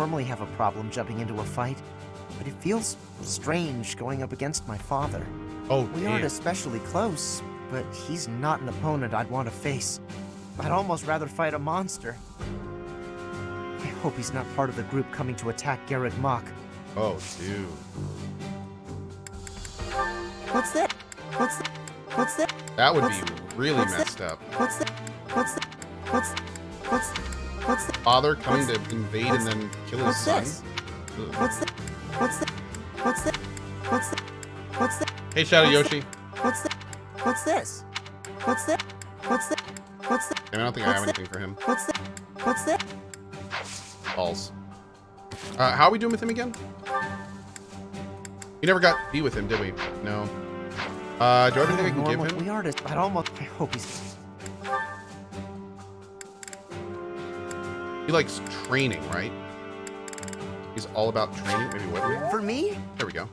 normally have a problem jumping into a fight, but it feels strange going up against my father. Oh, We aren't especially close, but he's not an opponent I'd want to face. I'd almost rather fight a monster. I hope he's not part of the group coming to attack Garrett Mock. Oh, dude. What's that? What's that? What's that? That would be really messed up. What's that? What's that? What's that? Father coming to invade and then kill his son. Ugh. What's that? What's that? What's that? What's that? What's that? Hey, Shadow Yoshi. What's that? What's this? What's that? What's that? What's that? I don't think I have anything for him. What's that? What's that? Balls. How are we doing with him again? We never got to be with him, did we? No. Do I have anything I can give him? We artists, but almost. I hope he's. He likes training, right? He's all about training. Maybe what? For me? There we go.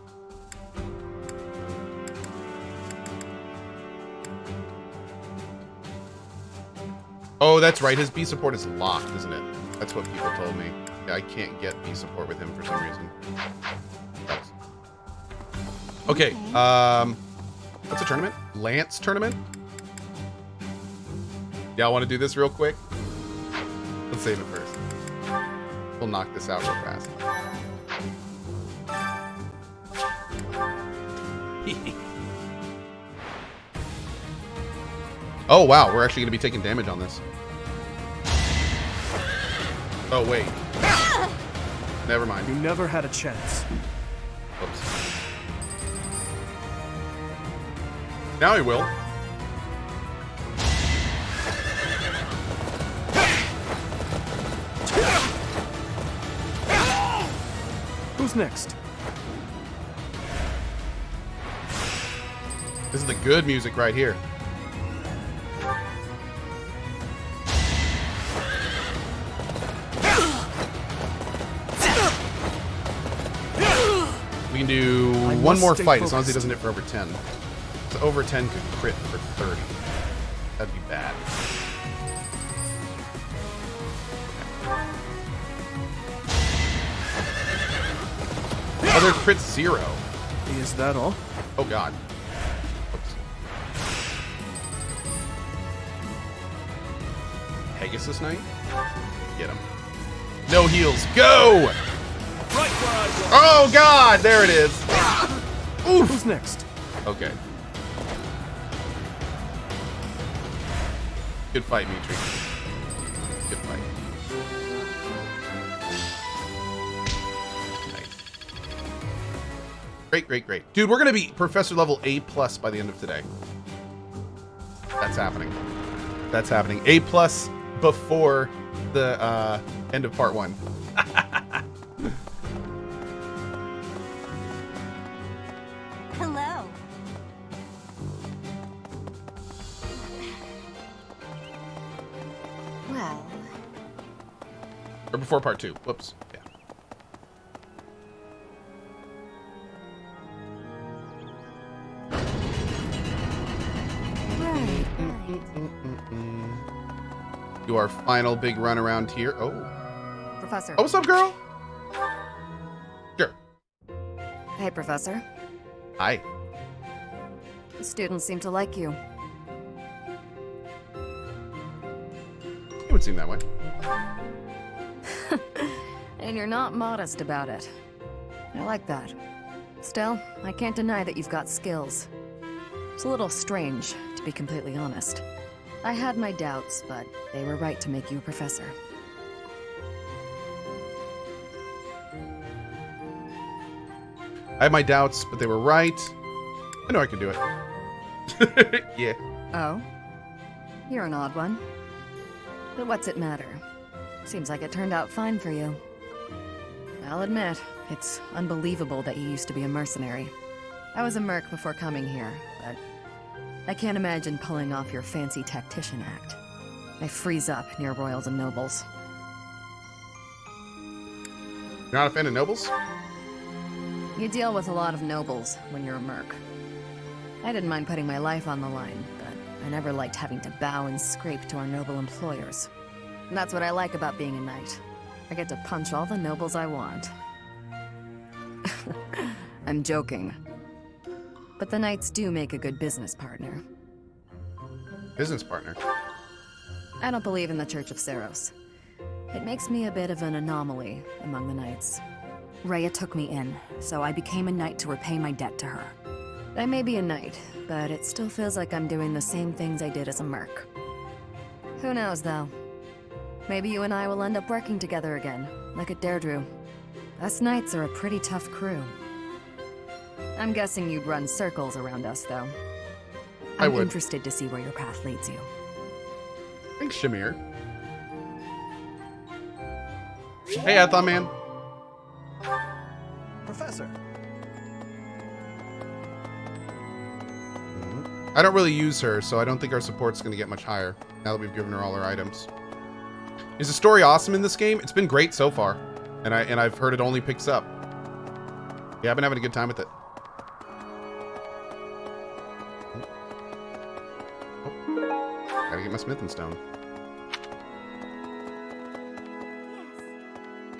Oh, that's right. His B support is locked, isn't it? That's what people told me. Yeah, I can't get B support with him for some reason. Okay. What's a tournament? Lance tournament? Y'all want to do this real quick? Let's save it first. We'll knock this out real fast. Oh, wow. We're actually going to be taking damage on this. Oh, wait. Never mind. You never had a chance. Oops. Now he will. Who's next? This is the good music right here. We can do one more fight as long as he doesn't hit for over 10. So over 10 could crit for 30. That'd be bad. Other crit 0. Is that all? Oh god. Oops. Pegasus Knight? Get him. No heals. Go! Right where I was. Oh god, there it is. Oof. Who's next? Okay. Good fight, Mitri. Good fight. Nice. Great, great, great. Dude, we're gonna be Professor level A+ by the end of today. That's happening. That's happening. A+ before the end of part 1. Hello. Well. Or before part 2. Whoops. Yeah. Right. Do our final big run around here. Oh. Professor. Oh, what's up, girl? Sure. Hey, Professor. Hi. The students seem to like you. It would seem that way. And you're not modest about it. I like that. Still, I can't deny that you've got skills. It's a little strange, to be completely honest. I had my doubts, but they were right to make you a professor. I had my doubts, but they were right. I know I could do it. Yeah. Oh? You're an odd one. But what's it matter? Seems like it turned out fine for you. I'll admit, it's unbelievable that you used to be a mercenary. I was a merc before coming here, but I can't imagine pulling off your fancy tactician act. I freeze up near royals and nobles. You're not a fan of nobles? You deal with a lot of nobles when you're a merc. I didn't mind putting my life on the line, but I never liked having to bow and scrape to our noble employers. And that's what I like about being a knight. I get to punch all the nobles I want. I'm joking. But the knights do make a good business partner. Business partner. I don't believe in the Church of Seros. It makes me a bit of an anomaly among the knights. Rhea took me in, so I became a knight to repay my debt to her. I may be a knight, but it still feels like I'm doing the same things I did as a merc. Who knows, though? Maybe you and I will end up working together again, like at Deirdre. Us knights are a pretty tough crew. I'm guessing you'd run circles around us, though. I'm would. interested to see where your path leads you. Thanks, Shamir. Hey, Athon man. Professor. I don't really use her, so I don't think our support's going to get much higher now that we've given her all her items. Is the story awesome in this game? It's been great so far, and I've heard it only picks up. Yeah, I've been having a good time with it. Oh, gotta get my smithing stone.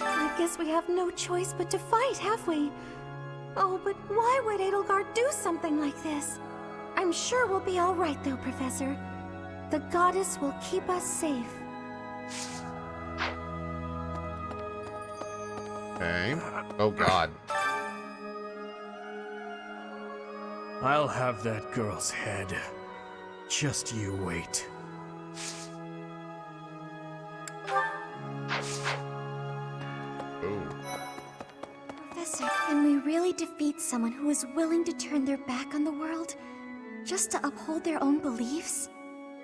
I guess we have no choice but to fight, have we? Oh, but why would Edelgard do something like this? I'm sure we'll be all right, though, Professor. The goddess will keep us safe. Okay. Oh, God. I'll have that girl's head. Just you wait. Oh. Professor, can we really defeat someone who is willing to turn their back on the world? Just to uphold their own beliefs?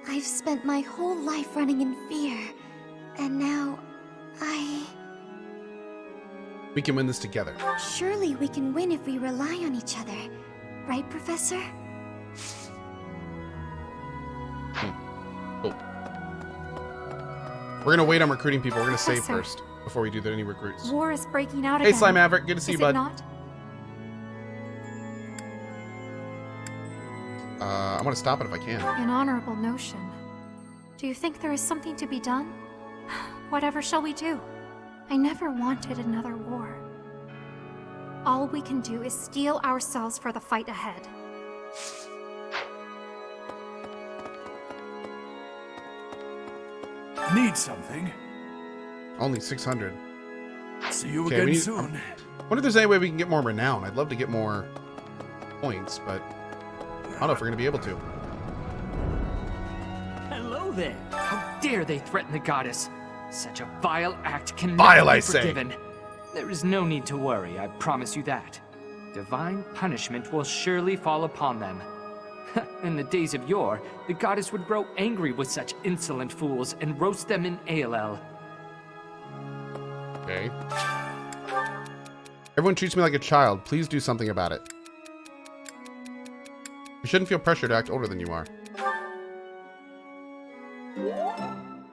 I've spent my whole life running in fear. And now, We can win this together. Surely we can win if we rely on each other. Right, Professor? Oh. We're gonna wait on recruiting people. We're gonna save Professor. first before we do any recruits. War is breaking out Hey, again. Slime Maverick. Good to see you, Is it bud. not? I want to stop it if I can. An honorable notion. Do you think there is something to be done? Whatever shall we do? I never wanted another war. All we can do is steel ourselves for the fight ahead. Need something? Only 600. See you Okay, again we need- soon. Wonder if there's any way we can get more renown. I'd love to get more points, but I don't know if we're gonna be able to. Hello there. How dare they threaten the goddess? Such a vile act cannot Vile, be I say. forgiven. There is no need to worry, I promise you that. Divine punishment will surely fall upon them. In the days of yore, the goddess would grow angry with such insolent fools and roast them in ALL. Okay. Everyone treats me like a child. Please do something about it. You shouldn't feel pressure to act older than you are.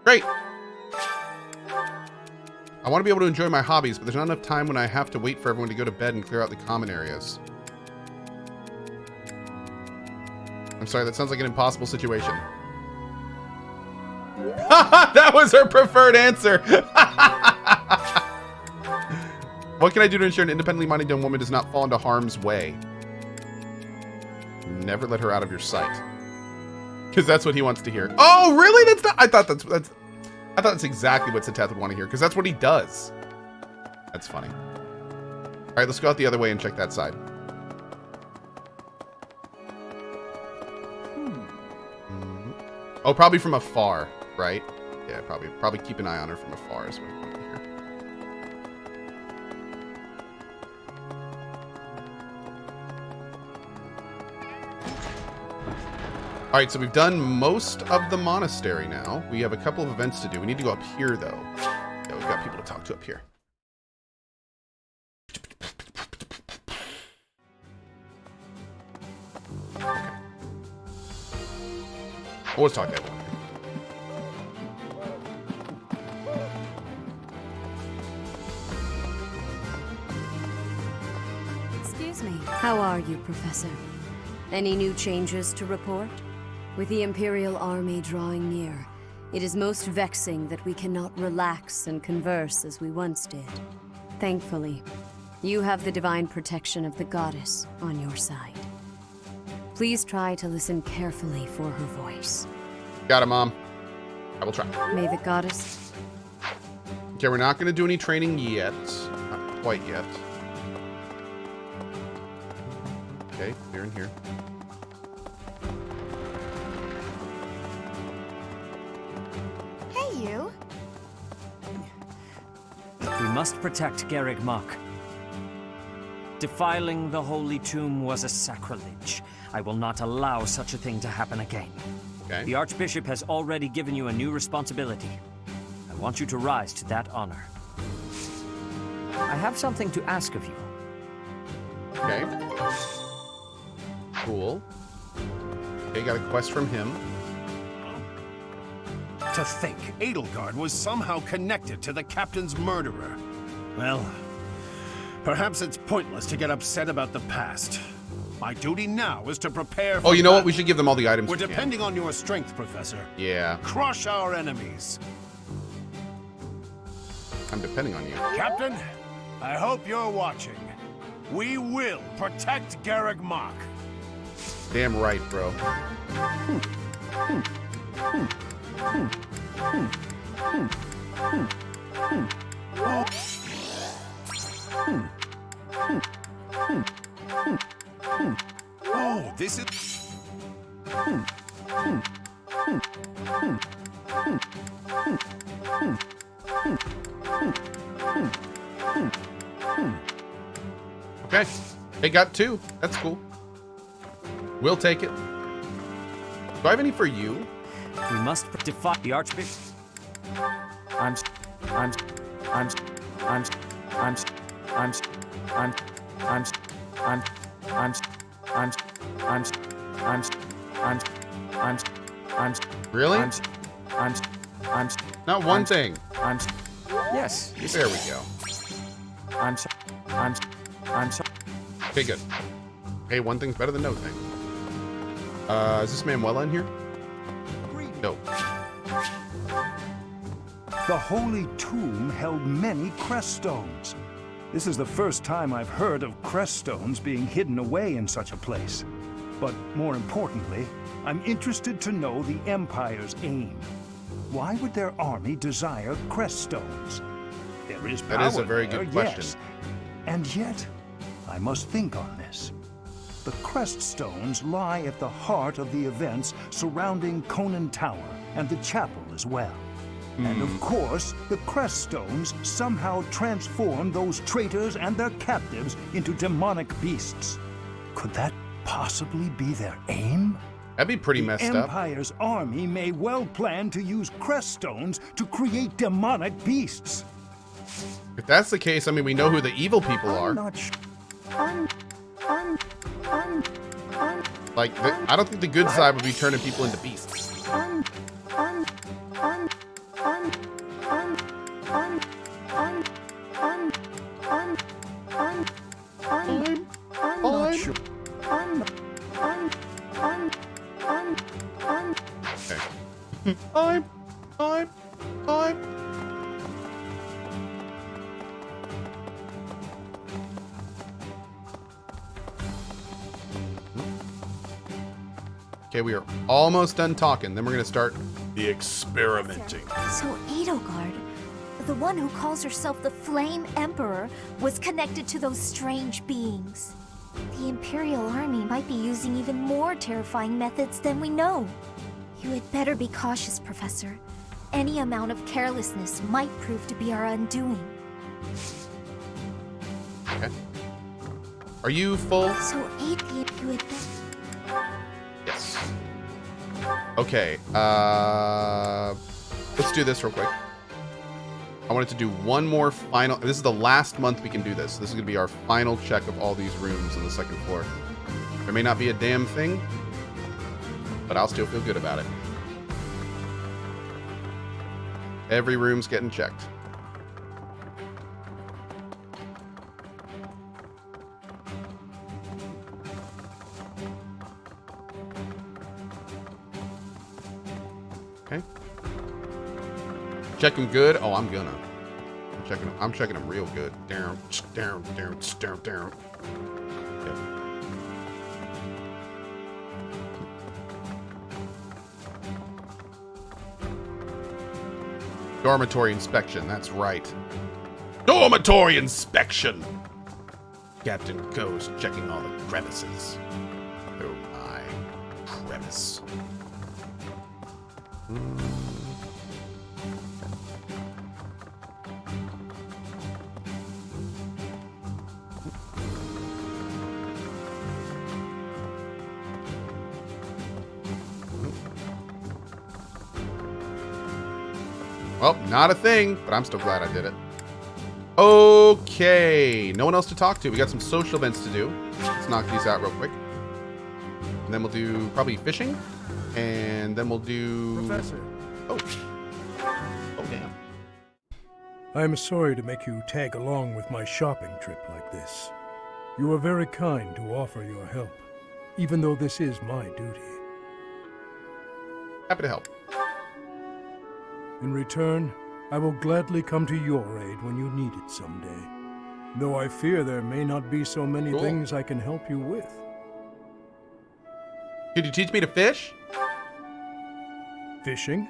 Great! I want to be able to enjoy my hobbies, but there's not enough time when I have to wait for everyone to go to bed and clear out the common areas. I'm sorry, that sounds like an impossible situation. That was her preferred answer! What can I do to ensure an independently minded young woman does not fall into harm's way? Never let her out of your sight. Because that's what he wants to hear. Oh, really? That's not... I thought that's exactly what Sateth would want to hear, because that's what he does. That's funny. All right, let's go out the other way and check that side. Oh, probably from afar, right? Yeah, probably keep an eye on her from afar is what I want to hear. All right, so we've done most of the monastery now. We have a couple of events to do. We need to go up here, though. Yeah, we've got people to talk to up here. Okay. We'll just talk to everyone. Excuse me. How are you, Professor? Any new changes to report? With the Imperial army drawing near, It is most vexing that we cannot relax and converse as we once did. Thankfully, you have the divine protection of the goddess on your side. Please try to listen carefully for her voice. Got it, Mom. I will try. May the goddess... Okay, we're not going to do any training yet. Not quite yet. Okay, you're in here. Hey, you. We must protect Garreg Mach. Defiling the holy tomb was a sacrilege. I will not allow such a thing to happen again. Okay. The Archbishop has already given you a new responsibility. I want you to rise to that honor. I have something to ask of you. Okay. Cool. Okay, got a quest from him. To think Edelgard was somehow connected to the captain's murderer. Well, perhaps it's pointless to get upset about the past. My duty now is to prepare for Oh, you know what? battle. We should give them all the items We're we can. depending on your strength, Professor. Yeah, Crush our enemies. I'm depending on you. Captain, I hope you're watching. We will protect Garreg Mach. Damn right, bro. Oh, this is... Okay. They got 2. That's cool. We'll take it. Do I have any for you? We must defy the Archbishop. I'm Really? Not one thing. Yes. There we go. Okay, good. Hey, one thing's better than no thing. Is this Manuela in here? No. The Holy Tomb held many crest stones. This is the first time I've heard of crest stones being hidden away in such a place. But more importantly, I'm interested to know the Empire's aim. Why would their army desire crest stones? There is power That is a very there, good question. yes. And yet, I must think on this. The crest stones lie at the heart of the events surrounding Conan Tower and the chapel as well. And of course, the crest stones somehow transform those traitors and their captives into demonic beasts. Could that possibly be their aim? That'd be pretty messed up. Empire's army may well plan to use crest stones to create demonic beasts. If that's the case, I mean, we know who the evil people I'm are. not sure. Like, I don't think the good side would be turning people into beasts. I'm not sure. Okay. I'm. Okay, we are almost done talking. Then we're gonna start the experimenting. So Edelgard, the one who calls herself the Flame Emperor, was connected to those strange beings. The Imperial Army might be using even more terrifying methods than we know. You had better be cautious, Professor. Any amount of carelessness might prove to be our undoing. Okay. Are you full? So you had better... Yes. Okay. Let's do this real quick. I wanted to do one more final. This is the last month we can do this. This is going to be our final check of all these rooms on the second floor. There may not be a damn thing, but I'll still feel good about it. Every room's getting checked. Okay. Check him good. Oh, I'm gonna. I'm checking him real good. Down. Yep. Dormitory inspection. That's right. Dormitory inspection. Captain Cohh's checking all the crevices. Oh my, crevice. Well, not a thing, but I'm still glad I did it. Okay, no one else to talk to. We got some social events to do. Let's knock these out real quick. And then we'll do probably fishing. And then we'll do... Professor. Oh. Oh, damn. I'm sorry to make you tag along with my shopping trip like this. You are very kind to offer your help, even though this is my duty. Happy to help. In return, I will gladly come to your aid when you need it someday. Though I fear there may not be so many things I can help you with. Could you teach me to fish? Fishing?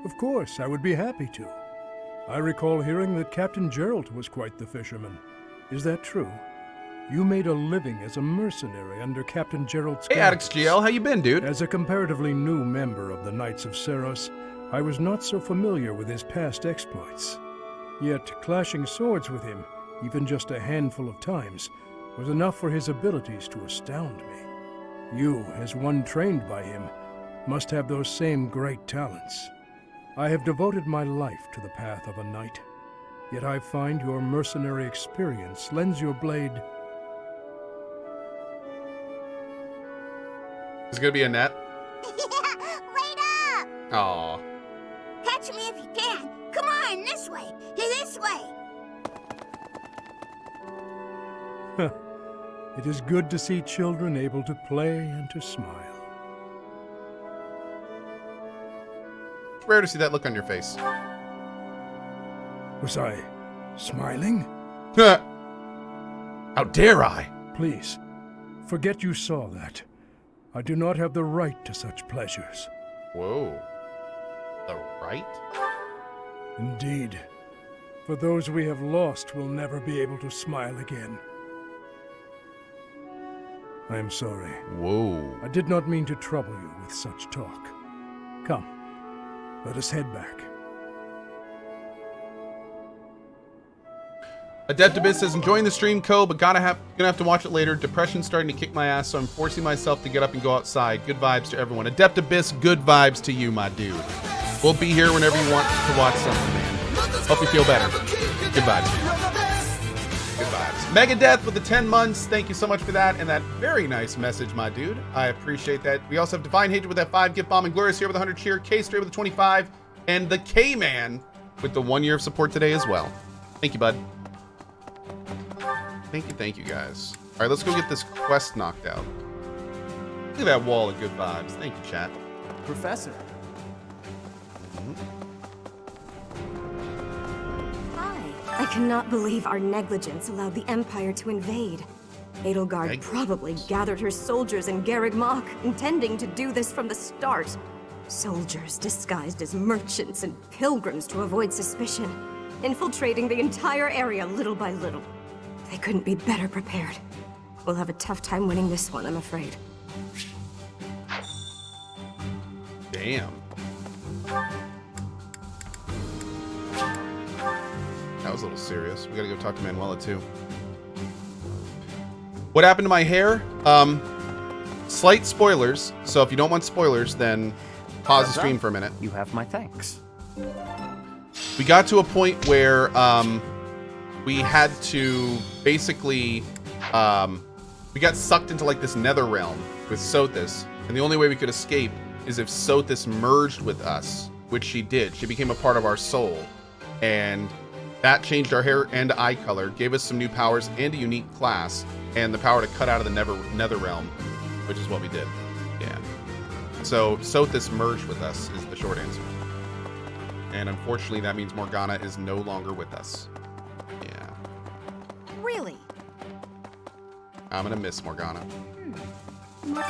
Of course, I would be happy to. I recall hearing that Captain Gerald was quite the fisherman. Is that true? You made a living as a mercenary under Captain Gerald's Hey, Addicts GL, how you been, dude? As a comparatively new member of the Knights of Seros, I was not so familiar with his past exploits. Yet, clashing swords with him, even just a handful of times, was enough for his abilities to astound me. You, as one trained by him, must have those same great talents. I have devoted my life to the path of a knight, yet I find your mercenary experience lends your blade... Is it gonna be a net? Wait up! Aw. Catch me if you can. Come on, this way. This way. It is good to see children able to play and to smile. It's rare to see that look on your face. Was I smiling? How dare I? Please, forget you saw that. I do not have the right to such pleasures. Whoa. The right? Indeed. For those we have lost will never be able to smile again. I am sorry. Whoa. I did not mean to trouble you with such talk. Come, let us head back. Adeptabus says, enjoying the stream, Cohh, but gonna have to watch it later. Depression's starting to kick my ass, so I'm forcing myself to get up and go outside. Good vibes to everyone. Adeptabus, good vibes to you, my dude. We'll be here whenever you want to watch something, man. Hope you feel better. Good vibes. Good vibes. Megadeth with the 10 months. Thank you so much for that, and that very nice message, my dude. I appreciate that. We also have Divine Hatred with that 5 gift bomb, and Glorious here with 100 cheer, K-Stray with the 25, and the K-Man with the 1 year of support today as well. Thank you, bud. Thank you, guys. All right, let's go get this quest knocked out. Look at that wall of good vibes. Thank you, chat. Professor. Hi. I cannot believe our negligence allowed the Empire to invade. Edelgard probably gathered her soldiers in Garreg Mach, intending to do this from the start. Soldiers disguised as merchants and pilgrims to avoid suspicion, infiltrating the entire area little by little. They couldn't be better prepared. We'll have a tough time winning this one, I'm afraid. Damn. That was a little serious. We gotta go talk to Manuela, too. What happened to my hair? Slight spoilers. So if you don't want spoilers, then pause the stream for a minute. You have my thanks. We got to a point where we had to basically we got sucked into like this nether realm with Sothis, and the only way we could escape is if Sothis merged with us, which she did. She became a part of our soul, and that changed our hair and eye color, gave us some new powers and a unique class, and the power to cut out of the nether realm, which is what we did. Yeah. So Sothis merged with us is the short answer. And unfortunately, that means Morgana is no longer with us. Yeah. Really? I'm gonna miss Morgana.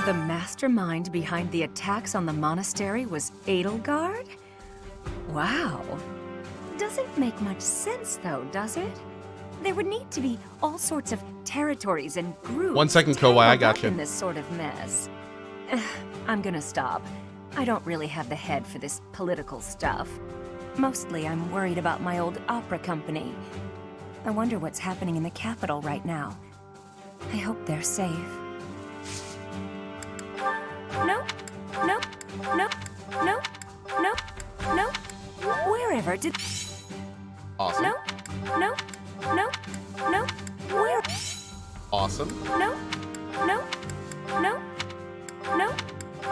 The mastermind behind the attacks on the monastery was Edelgard? Wow. Doesn't make much sense, though, does it? There would need to be all sorts of territories and groups. 1 second, Cohh, I got you. In this sort of mess. I'm gonna stop. I don't really have the head for this political stuff. Mostly, I'm worried about my old opera company. I wonder what's happening in the capital right now. I hope they're safe. No, no, no, no, no, no. Wherever did... Awesome. No, no, no, no. Where... Awesome. No, no, no, no, no,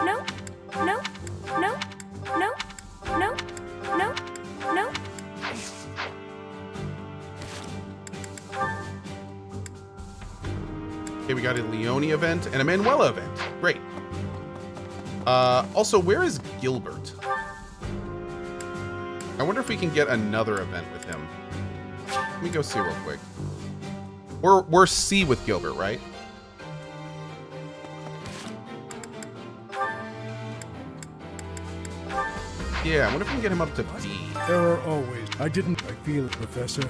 no, no, no, no, no, no. Okay, we got a Leonie event and a Manuela event. Great. Also, where is Gilbert? I wonder if we can get another event with him. Let me go see real quick. We're C with Gilbert, right? Yeah, I wonder if we can get him up to B. There are always... I feel it, Professor.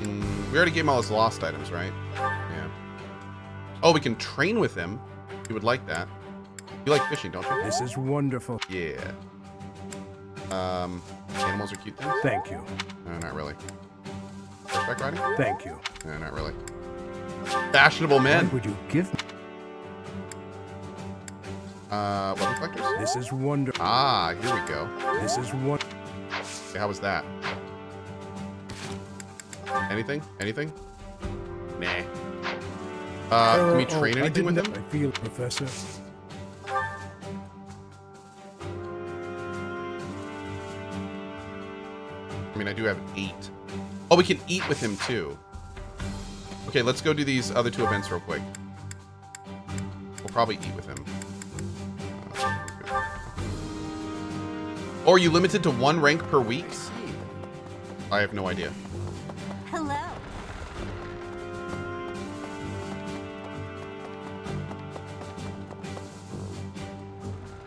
We already gave him all his lost items, right? Yeah. Oh, we can train with him. You would like that. You like fishing, don't you? This is wonderful. Yeah. Animals are cute things? Thank you. No, not really. Horseback riding? Thank you. No, not really. Fashionable men. What would you give me? Weapon collectors? This is wonderful. Ah, here we go. This is what. Okay, how was that? Anything? Anything? Nah. Can we train anything with him? I feel, Professor. I mean, I do have 8. Oh, we can eat with him too. Okay, let's go do these other 2 events real quick. We'll probably eat with him. Or are you limited to 1 rank per week? I have no idea. Hello.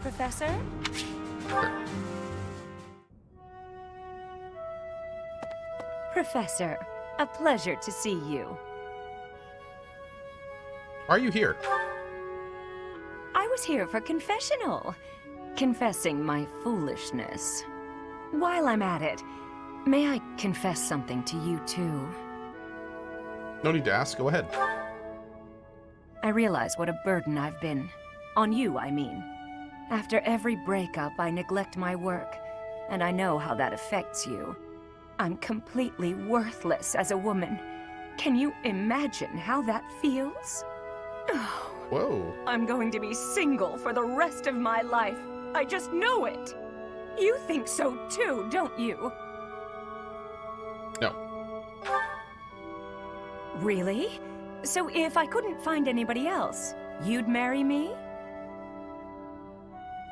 Professor? Professor, a pleasure to see you. Why are you here? I was here for Confessional, confessing my foolishness. While I'm at it, may I confess something to you too? No need to ask, go ahead. I realize what a burden I've been. On you, I mean. After every breakup, I neglect my work, and I know how that affects you. I'm completely worthless as a woman. Can you imagine how that feels? Whoa. I'm going to be single for the rest of my life. I just know it. You think so too, don't you? No. Really? So if I couldn't find anybody else, you'd marry me?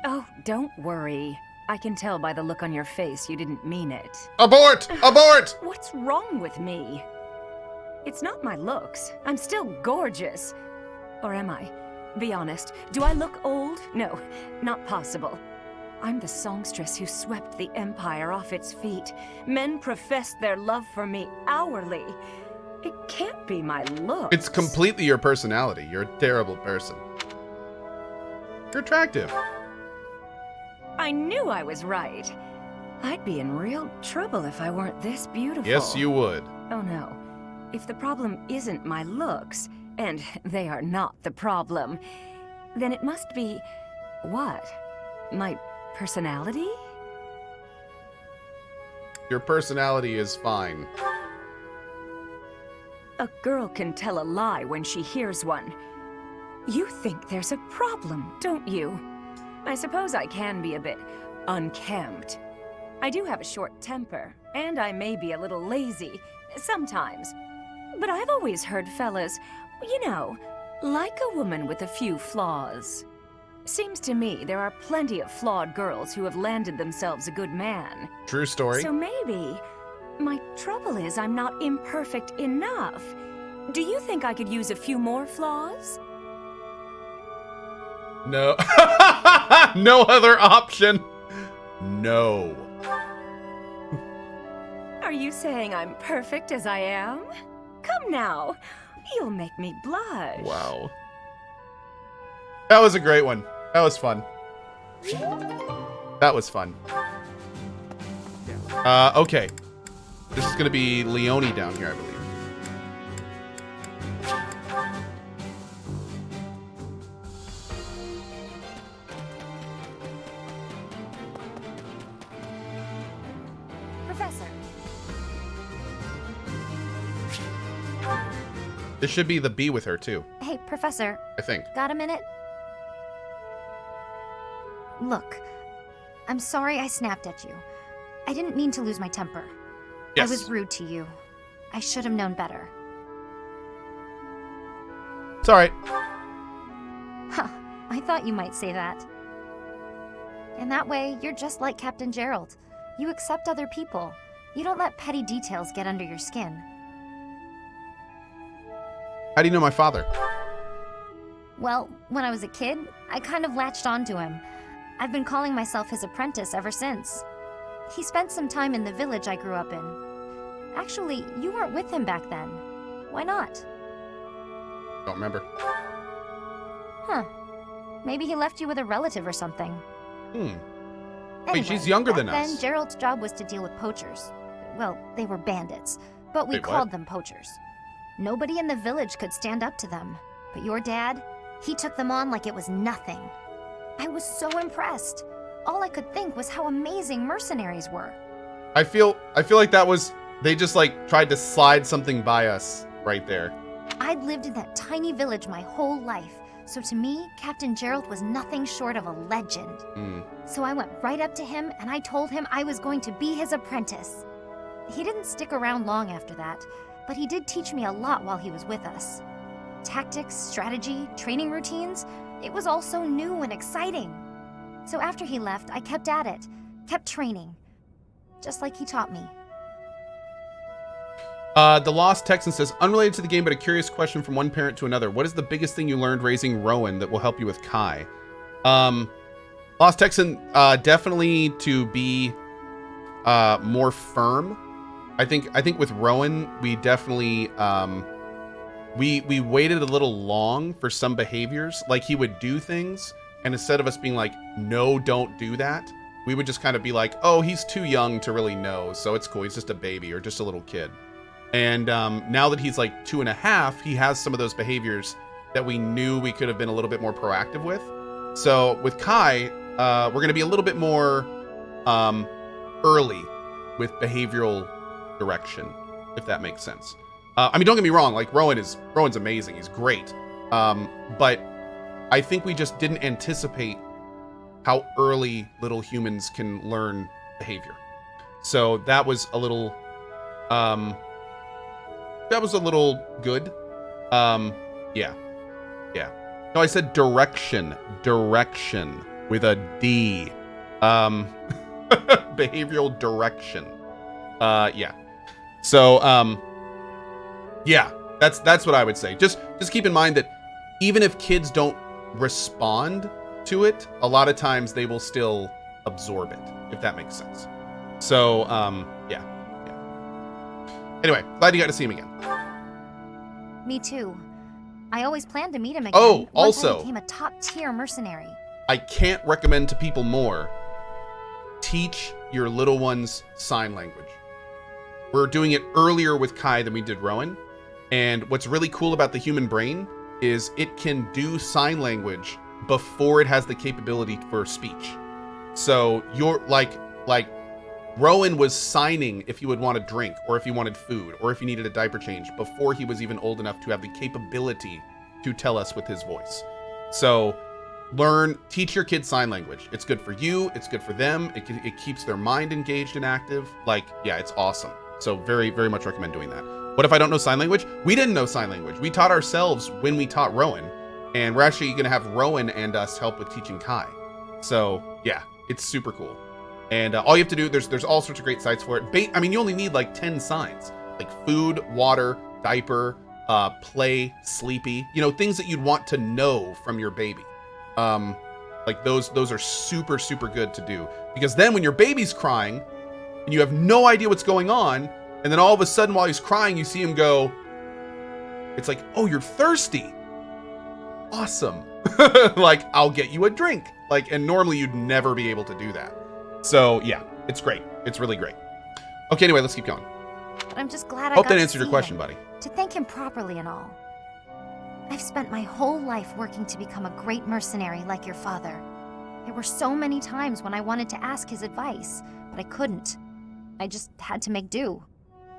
Oh, don't worry. I can tell by the look on your face you didn't mean it. Abort! Abort! What's wrong with me? It's not my looks. I'm still gorgeous. Or am I? Be honest. Do I look old? No, not possible. I'm the songstress who swept the Empire off its feet. Men professed their love for me hourly. It can't be my looks. It's completely your personality. You're a terrible person. You're attractive. I knew I was right. I'd be in real trouble if I weren't this beautiful. Yes, you would. Oh no. If the problem isn't my looks, and they are not the problem, then it must be... what? My personality? Your personality is fine. A girl can tell a lie when she hears one. You think there's a problem, don't you? I suppose I can be a bit unkempt. I do have a short temper, and I may be a little lazy, sometimes. But I've always heard fellas, you know, like a woman with a few flaws. Seems to me there are plenty of flawed girls who have landed themselves a good man. True story. So maybe my trouble is I'm not imperfect enough. Do you think I could use a few more flaws? No. No other option. No. Are you saying I'm perfect as I am? Come now. You'll make me blush. Wow. That was a great one. That was fun. That was fun. Okay. This is going to be Leonie down here, I believe. Professor. This should be the bee with her, too. Hey, Professor. I think. Got a minute? Look, I'm sorry I snapped at you. I didn't mean to lose my temper. Yes. I was rude to you. I should have known better. It's alright. Huh, I thought you might say that. In that way, you're just like Captain Gerald. You accept other people. You don't let petty details get under your skin. How do you know my father? Well, when I was a kid, I kind of latched onto him. I've been calling myself his apprentice ever since. He spent some time in the village I grew up in. Actually, you weren't with him back then. Why not? Don't remember. Huh. Maybe he left you with a relative or something. Wait, Anyway, she's younger back than us. Then, Gerald's job was to deal with poachers. Well, they were bandits, but we Wait, what? called them poachers. Nobody in the village could stand up to them. But your dad, he took them on like it was nothing. I was so impressed. All I could think was how amazing mercenaries were. I feel like that was, they just like tried to slide something by us right there. I'd lived in that tiny village my whole life, so to me, Captain Gerald was nothing short of a legend. So I went right up to him and I told him I was going to be his apprentice. He didn't stick around long after that, but he did teach me a lot while he was with us. Tactics, strategy, training routines, it was all so new and exciting. So after he left, I kept at it, kept training, just like he taught me. The Lost Texan says, unrelated to the game, but a curious question from one parent to another. What is the biggest thing you learned raising Rowan that will help you with Kai? Lost Texan, definitely to be more firm. I think with Rowan, we definitely we waited a little long for some behaviors. Like he would do things, and instead of us being like, no, don't do that, we would just kind of be like, oh, he's too young to really know, so it's cool. He's just a baby or just a little kid. And now that he's like 2.5, he has some of those behaviors that we knew we could have been a little bit more proactive with. So with Kai, we're going to be a little bit more early with behavioral direction, if that makes sense. I mean, don't get me wrong, like Rowan's amazing. He's great. But I think we just didn't anticipate how early little humans can learn behavior. So that was a little good. Yeah. No, I said direction with a D. Behavioral direction. Yeah. So, yeah, that's what I would say. Just keep in mind that even if kids don't respond to it, a lot of times they will still absorb it, if that makes sense. So, yeah. Anyway, glad you got to see him again. Me too. I always planned to meet him again. Oh, once I also, became a top-tier mercenary. I can't recommend to people more, teach your little ones sign language. We're doing it earlier with Kai than we did Rowan. And what's really cool about the human brain is it can do sign language before it has the capability for speech. So you're like Rowan was signing if he would want a drink, or if he wanted food, or if he needed a diaper change before he was even old enough to have the capability to tell us with his voice. So teach your kids sign language. It's good for you. It's good for them. It keeps their mind engaged and active. Like, yeah, it's awesome. So very, very much recommend doing that. What if I don't know sign language? We didn't know sign language. We taught ourselves when we taught Rowan. And we're actually going to have Rowan and us help with teaching Kai. So, yeah, it's super cool. And all you have to do, there's all sorts of great sites for it. I mean, you only need like 10 signs. Like food, water, diaper, play, sleepy. You know, things that you'd want to know from your baby. Like those are super, super good to do. Because then when your baby's crying, and you have no idea what's going on, and then all of a sudden while he's crying, you see him go, it's like, oh, you're thirsty. Awesome. Like, I'll get you a drink. Like, and normally you'd never be able to do that. So yeah, it's great. It's really great. Okay, anyway, let's keep going. But I'm just glad I Hope got that to answered your see question, him, buddy. to thank him properly and all. I've spent my whole life working to become a great mercenary like your father. There were so many times when I wanted to ask his advice, but I couldn't. I just had to make do.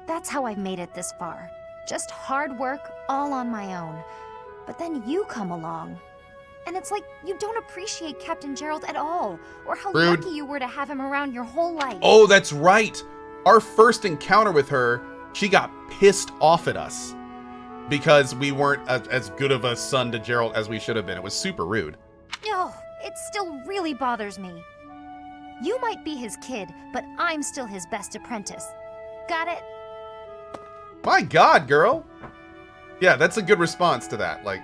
That's how I've made it this far. Just hard work, all on my own. But then you come along. And it's like you don't appreciate Captain Gerald at all, or how Rude. lucky you were to have him around your whole life. Oh, that's right. Our first encounter with her, she got pissed off at us because we weren't as good of a son to Gerald as we should have been. It was super rude. No, it still really bothers me. You might be his kid, but I'm still his best apprentice. Got it? My God, girl. Yeah, that's a good response to that. Like,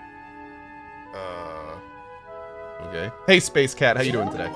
okay. Hey, Space Cat, how you doing today?